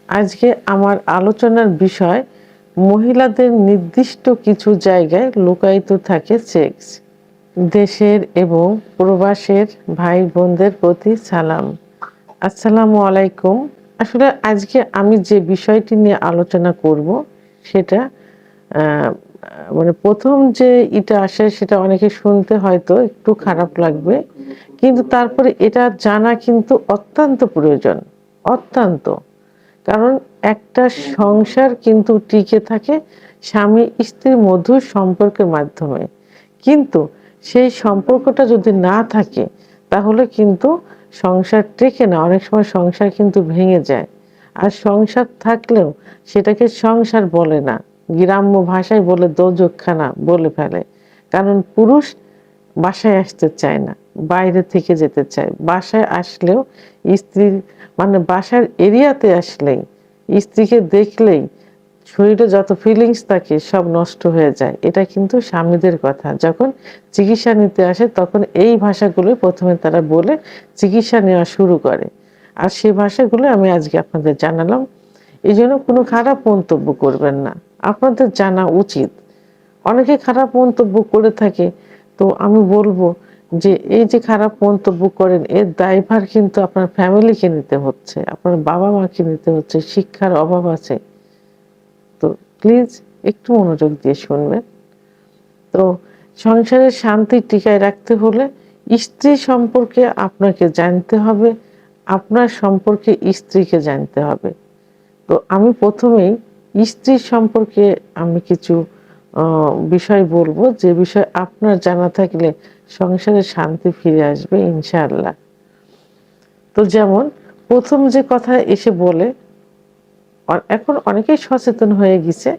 আজকে আমার আলোচনার বিষয় মহিলাদের নির্দিষ্ট কিছু জায়গায় লুকায়িত থাকে সেক্স। দেশের এবং প্রবাসের ভাই বোনদের প্রতি সালাম। আসসালামু আলাইকুম। আসলে আজকে আমি যে বিষয়টি নিয়ে আলোচনা করব সেটা মানে প্রথম যে এটা আসে সেটা অনেকে শুনতে হয়তো একটু খারাপ লাগবে, কিন্তু তারপরে এটা জানা কিন্তু অত্যন্ত প্রয়োজন, অত্যন্ত। কারণ একটা সংসার কিন্তু টিকে থাকে স্বামী স্ত্রীর মধুর সম্পর্কের মাধ্যমে, কিন্তু সেই সম্পর্কটা যদি না থাকে তাহলে কিন্তু সংসার টেকে না। অনেক সময় সংসার কিন্তু ভেঙে যায়। আর সংসার থাকলেও সেটাকে সংসার বলে না, গ্রাম্য ভাষায় বলে দোজকখানা বলে ফেলে। কারণ পুরুষ বাসায় আসতে চায় না, বাইরে থেকে যেতে চায়। বাসায় আসলেও স্ত্রীর মানে বাসার এরিয়াতে আসলেই স্ত্রীকে দেখলেই শরীরে যত ফিলিংস থাকে সব নষ্ট হয়ে যায়। এটা কিন্তু স্বামীদের কথা। যখন চিকিৎসা নিতে আসে তখন এই ভাষাগুলো প্রথমে তারা বলে চিকিৎসা নেওয়া শুরু করে। আর সে ভাষাগুলো আমি আজকে আপনাদের জানালাম। এজন্য কোনো খারাপ মন্তব্য করবেন না, আপনাদের জানা উচিত। অনেকে খারাপ মন্তব্য করে থাকে, তো আমি বলবো যে এই যে খারাপ মন্তব্য করেন এর দায়ভার কিন্তু আপনার ফ্যামিলিকে নিতে হচ্ছে, আপনার বাবা মাকে নিতে হচ্ছে। শিক্ষার অভাব আছে, তো প্লিজ একটু মনোযোগ দিয়ে শুনবেন। তো সংসারের শান্তি টিকায় রাখতে হলে স্ত্রী সম্পর্কে আপনাকে জানতে হবে, আপনার সম্পর্কে স্ত্রীকে জানতে হবে। তো আমি প্রথমেই স্ত্রীর সম্পর্কে আমি কিছু বিষয় বলবো, যে বিষয় আপনার জানা থাকলে সংসারে শান্তি ফিরে আসবে ইনশাআল্লাহ। তো যেমন প্রথম যে কথা এসে বলে, এখন অনেকেই সচেতন হয়ে গেছে,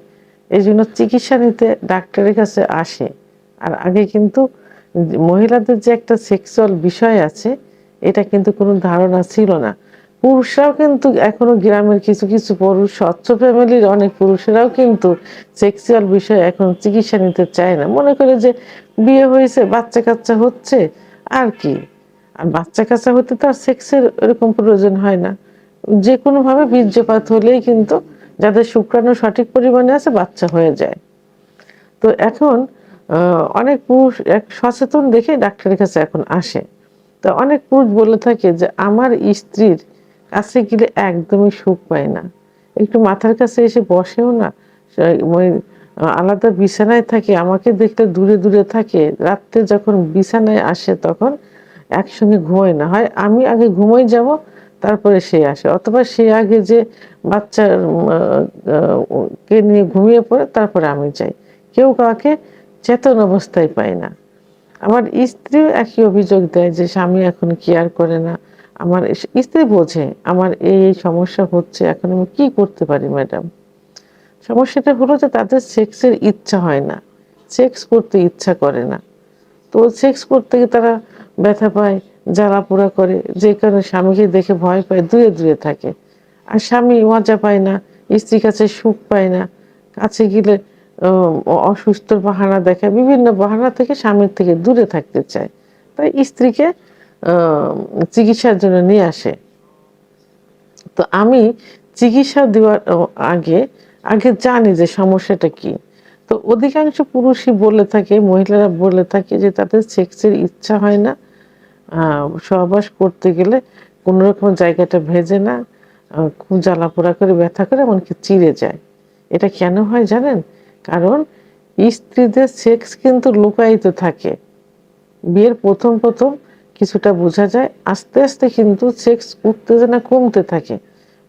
এই জন্য চিকিৎসা নিতে ডাক্তারের কাছে আসে। আর আগে কিন্তু মহিলাদের যে একটা সেক্সুয়াল বিষয় আছে এটা কিন্তু কোনো ধারণা ছিল না। পুরুষরাও কিন্তু এখনো গ্রামের কিছু কিছু পুরুষ, স্বচ্ছ ফ্যামিলির অনেক পুরুষেরাও কিন্তু সেক্সুয়াল বিষয়ে এখন চিকিৎসা নিতে চায় না। মনে করে যে বিয়ে হয়েছে, বাচ্চা কাচ্চা হচ্ছে, আর কি। আর বাচ্চা কাচ্চা হতে তো আর সেক্সের এরকম প্রয়োজন হয় না। যে কোনোভাবে বীর্যপাত হলেই কিন্তু যাদের শুক্রাণু সঠিক পরিমাণে আছে বাচ্চা হয়ে যায়। তো এখন অনেক পুরুষ এক সচেতন দেখে ডাক্তারের কাছে এখন আসে। তো অনেক পুরুষ বলে থাকে যে আমার স্ত্রীর কাছে গেলে একদমই সুখ পায় না, একটু মাথার কাছে এসে বসেও না, ওই আলাদা বিছানায় থাকে, আমাকে দেখলে দূরে দূরে থাকে। রাত্রে যখন বিছানায় আসে তখন একসঙ্গে ঘুমায় না, হয় আমি আগে ঘুমাই যাব তারপরে সে আসে, অথবা সে আগে যে বাচ্চার কে নিয়ে ঘুমিয়ে পড়ে তারপরে আমি যাই। কেউ কাউকে চেতন অবস্থায় পায় না। আমার স্ত্রীও একই অভিযোগ দেয় যে স্বামী এখন কেয়ার করে না। আমার স্ত্রী বোঝে আমার এই সমস্যা হচ্ছে, এখন আমি কি করতে পারি ম্যাডাম? সমস্যাটা হলো যে তাদের সেক্সের ইচ্ছা হয় না, সেক্স করতে ইচ্ছা করে না। তো সেক্স করতে গিয়ে তারা ব্যথা পায়, জ্বালাপোড়া করে, যে কারণে স্বামীকে দেখে ভয় পায়, দূরে দূরে থাকে। আর স্বামী মজা পায় না, স্ত্রীর কাছে সুখ পায় না, কাছে গেলে অসুস্থর বাহানা দেখায়, বিভিন্ন বাহানা থেকে স্বামীর থেকে দূরে থাকতে চায়। তাই স্ত্রীকে চিকিৎসার জন্য নিয়ে আসে। তো আমি চিকিৎসা দেওয়ার আগে আগে জানি যে সমস্যাটা কি। তো অধিকাংশ পুরুষই বলে থাকে, মহিলারা বলে থাকে যে তাদের সেক্সের ইচ্ছা হয় না, সহবাস করতে গেলে কোনো রকম জায়গাটা ভেজে না, খুব জ্বালাপোড়া করে, ব্যথা করে, এমনকি চিড়ে যায়। এটা কেন হয় জানেন? কারণ স্ত্রীদের সেক্স কিন্তু লুকায়িত থাকে। বিয়ের প্রথম প্রথম কিছুটা বোঝা যায়, আস্তে আস্তে কিন্তু সেক্স উত্তেজনা কমতে থাকে,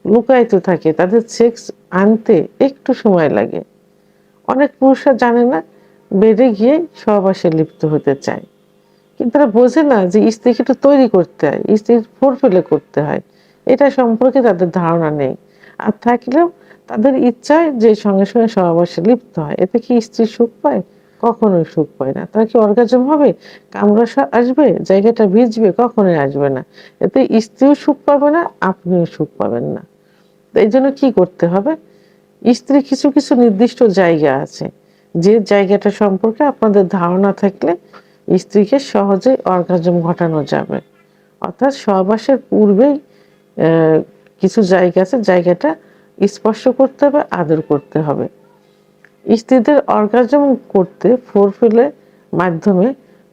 লুকায়িত থাকে। তাদের সেক্স আনতে একটু সময় লাগে। অনেক পুরুষরা জানে না, বেডে গিয়ে সহবাসে লিপ্ত হতে চায়, কিন্তু তারা বোঝে না যে স্ত্রীকে একটু তৈরি করতে হয়, স্ত্রীর ফোরফেলে করতে হয়। এটা সম্পর্কে তাদের ধারণা নেই। আর থাকলেও তাদের ইচ্ছায় যে সঙ্গে সঙ্গে সহবাসে লিপ্ত হয়। এতে কি স্ত্রী সুখ পায়? কখনোই সুখ পায় না। তার কি অর্গাজম হবে? কামড়া আসবে? জায়গাটা ভিজবে? কখনোই আসবে না। এতে স্ত্রীও সুখ পাবে না, আপনিও সুখ পাবেন না। তো এই জন্য কি করতে হবে? স্ত্রীর কিছু কিছু নির্দিষ্ট জায়গা আছে, যে জায়গাটা সম্পর্কে আপনাদের ধারণা থাকলে স্ত্রীকে সহজে অর্গাজম ঘটানো যাবে। অর্থাৎ সহবাসের পূর্বেই কিছু জায়গা আছে, জায়গাটা স্পর্শ করতে হবে, আদর করতে হবে। স্ত্রীদের অর্গাজম করতে ফোরপ্লের মাধ্যমে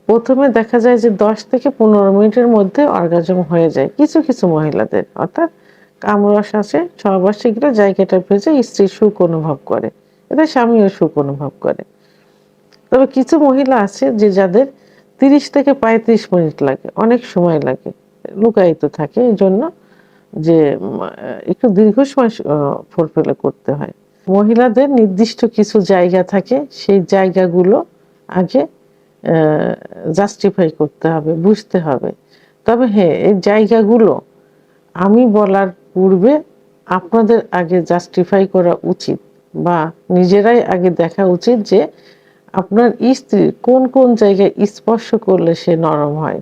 প্রথমে দেখা যায় যে 10 থেকে 15 মিনিটের মধ্যে অর্গাজম হয়ে যায় কিছু কিছু মহিলাদের, অর্থাৎ কামরস আসে, সহবাসে গেলে জায়গাটা ভেজে স্ত্রী সুখ অনুভব করে, এতে স্বামীও সুখ অনুভব করে। তবে কিছু মহিলা আছে যে যাদের 30 থেকে 35 মিনিট লাগে, অনেক সময় লাগে, লুকায়িত থাকে, এই জন্য যে একটু দীর্ঘ সময় ফোরপ্লে করতে হয়। মহিলাদের নির্দিষ্ট কিছু জায়গা থাকে, সেই জায়গাগুলো আগে জাস্টিফাই করতে হবে, বুঝতে হবে। তবে হ্যাঁ, এই জায়গাগুলো আমি বলার পূর্বে আপনাদের আগে জাস্টিফাই করা উচিত, বা নিজেরাই আগে দেখা উচিত যে আপনার স্ত্রীর কোন কোন জায়গায় স্পর্শ করলে সে নরম হয়,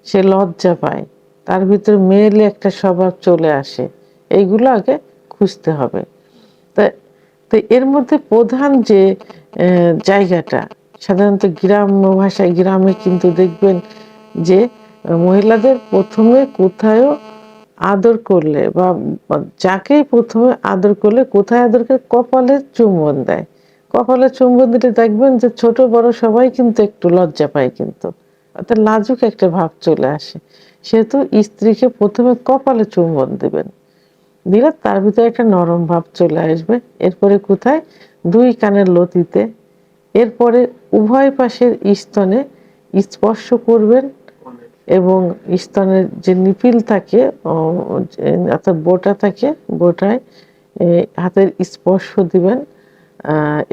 সে লজ্জা পায়, তার ভিতরে মেয়েলি একটা স্বভাব চলে আসে, এইগুলো আগে খুঁজতে হবে। তো এর মধ্যে প্রধান যে জায়গাটা, সাধারণত গ্রাম্য ভাষায়, গ্রামে কিন্তু দেখবেন যে মহিলাদের প্রথমে কোথায়ও আদর করলে বা যাকেই প্রথমে আদর করলে কোথায় আদর করে, কপালে চুম্বন দেয়। কপালে চুম্বন দিলে দেখবেন যে ছোট বড় সবাই কিন্তু একটু লজ্জা পায়, কিন্তু অর্থাৎ লাজুক একটা ভাব চলে আসে। সেহেতু স্ত্রীকে প্রথমে কপালে চুম্বন দিবেন, দিলে তার ভিতরে একটা নরম ভাব চলে আসবে। এরপরে কোথায়, 2 কানের লতিতে, এরপরে উভয় পাশের স্তনে স্পর্শ করবেন, এবং স্তনের যে নিপিল থাকে অর্থাৎ বোটা থাকে, বোটায় হাতের স্পর্শ দিবেন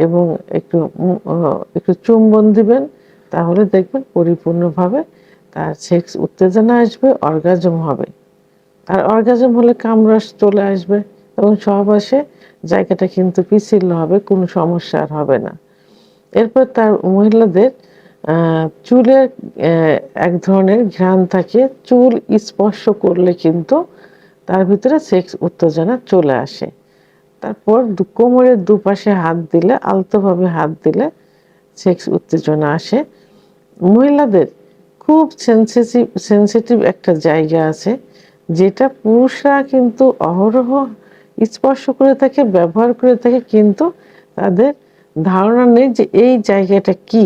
এবং একটু একটু চুম্বন দিবেন, তাহলে দেখবেন পরিপূর্ণভাবে তার সেক্স উত্তেজনা আসবে, অর্গাজম হবে। আর অর্গাজম হলে কামরাস চলে আসবে এবং সহবাসে জায়গাটা কিন্তু পিছিল হবে, কোনো সমস্যা আর হবে না। এরপর তার মহিলাদের চুলের এক ধরনের ঘ্রাণ থাকে, চুল স্পর্শ করলে কিন্তু তার ভিতরে সেক্স উত্তেজনা চলে আসে। তারপর কোমরের দুপাশে হাত দিলে, আলতোভাবে হাত দিলে সেক্স উত্তেজনা আসে। মহিলাদের খুব সেন্সিটিভ একটা জায়গা আছে, যেটা পুরুষরা কিন্তু অহরহ স্পর্শ করে থাকে, ব্যবহার করে থাকে, কিন্তু তাদের ধারণা নেই যে এই জায়গাটা কি,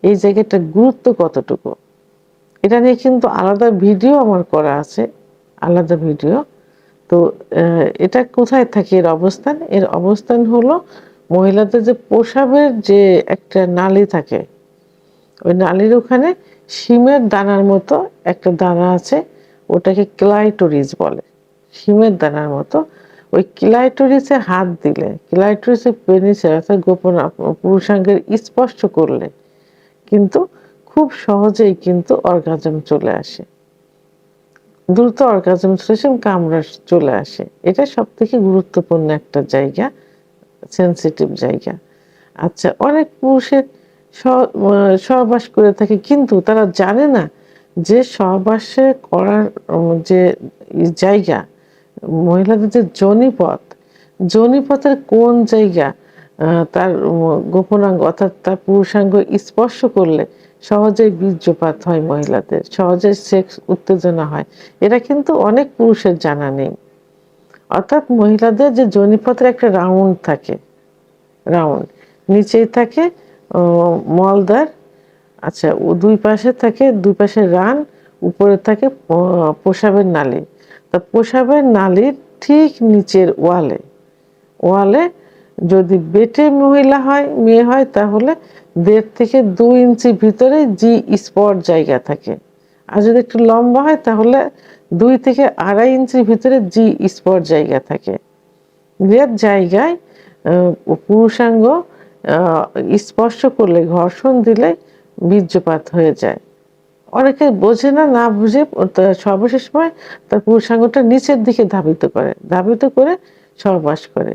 এই জায়গাটার গুরুত্ব কতটুকু। এটা নিয়ে কিন্তু আলাদা ভিডিও আমার করা আছে, আলাদা ভিডিও। তো এটা কোথায় থাকে এর অবস্থান? এর অবস্থান হলো মহিলাদের যে প্রসাবের যে একটা নালী থাকে, ওই নালীর ওখানে শিমের দানার মতো একটা দানা আছে, ওটাকে ক্লাইটোরিস বলে, শিমের দানার মতো। ওই ক্লাইটোরিসে হাত দিলে, ক্লাইটোরিসে পেনিসে অর্থাৎ গোপন পুরুষাঙ্গের স্পর্শ করলে কিন্তু খুব সহজেই কিন্তু অর্গাজম চলে আসে, দ্রুত অর্গাজম চলে আসে, কামড়া চলে আসে। এটা সব থেকে গুরুত্বপূর্ণ একটা জায়গা, সেন্সিটিভ জায়গা। আচ্ছা, অনেক পুরুষের সহবাস করে থাকে, কিন্তু তারা জানে না যে সহবাসে করার যে জায়গা, মহিলাদের যে যোনিপথ, যোনিপথের কোন জায়গা তার গোপনাঙ্গ অর্থাৎ তার পুরুষাঙ্গ স্পর্শ করলে সহজেই বীর্যপাত হয়, মহিলাদের সহজে সেক্স উত্তেজনা হয়, এটা কিন্তু অনেক পুরুষের জানা নেই। অর্থাৎ মহিলাদের যে যোনিপথের একটা রাউন্ড থাকে, রাউন্ড নিচেই থাকে মলদ্বার, আচ্ছা, ও দুই পাশে থাকে, দুই পাশে রান, উপরে থাকে প্রসাবের নালী। তা প্রসাবের নালীর ঠিক নিচের ওয়ালে, ওয়ালে যদি বেটে মহিলা হয়, মেয়ে হয়, তাহলে 1.5 থেকে 2 ইঞ্চি ভিতরে জি স্পট জায়গা থাকে। আর যদি একটু লম্বা হয় তাহলে 2 থেকে 2.5 ইঞ্চির ভিতরে জি স্পট জায়গা থাকে, যে জায়গায় পুরুষাঙ্গ স্পর্শ করলে, ঘর্ষণ দিলে বীর্যপাত হয়ে যায়। অনেকে বোঝে না, না বুঝে সর্বশেষ সময় তার পুরুষাঙ্গটা নিচের দিকে ধাবিত করে, ধাবিত করে সহবাস করে।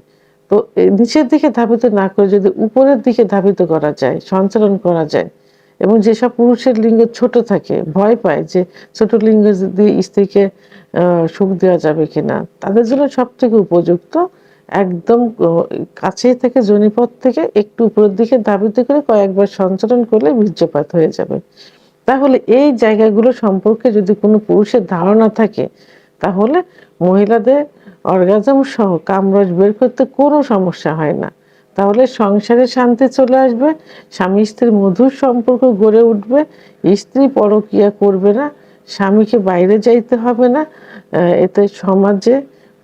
তো নিচের দিকে ধাবিত না করে যদি উপরের দিকে ধাবিত করা যায়, সঞ্চালন করা যায়, এবং যেসব পুরুষের লিঙ্গ ছোট থাকে, ভয় পায় যে ছোট লিঙ্গ দিয়ে স্ত্রীকে সুখ দেওয়া যাবে কিনা, তাদের জন্য সব থেকে উপযুক্ত একদম কাছেই থেকে যোনিপথ থেকে একটু উপরের দিকে ধাবিত করে কয়েকবার সঞ্চালন করলে বীর্যপাত হয়ে যাবে। তাহলে এই জায়গাগুলো সম্পর্কে যদি কোনো পুরুষের ধারণা থাকে, তাহলে মহিলাদের অর্গাজম সহ কামরস বের করতে কোনো সমস্যা হয় না। তাহলে সংসারে শান্তি চলে আসবে, স্বামী স্ত্রীর মধুর সম্পর্ক গড়ে উঠবে, স্ত্রী পরকীয়া করবে না, স্বামীকে বাইরে যাইতে হবে না। এতে সমাজে,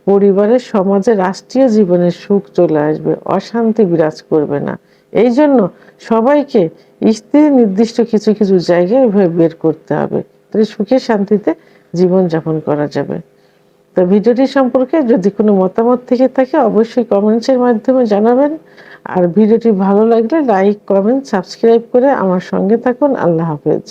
পরিবারে, সমাজে, রাষ্ট্রীয় জীবনের সুখ চলে আসবে, অশান্তি বিরাজ করবে না। এই জন্য সবাইকে স্ত্রীর নির্দিষ্ট কিছু কিছু জায়গায় এভাবে বের করতে হবে, তাহলে সুখে শান্তিতে জীবনযাপন করা যাবে। তো ভিডিওটি সম্পর্কে যদি কোনো মতামত থেকে থাকে অবশ্যই কমেন্টসের মাধ্যমে জানাবেন। আর ভিডিওটি ভালো লাগলে লাইক, কমেন্ট, সাবস্ক্রাইব করে আমার সঙ্গে থাকুন। আল্লাহ হাফেজ।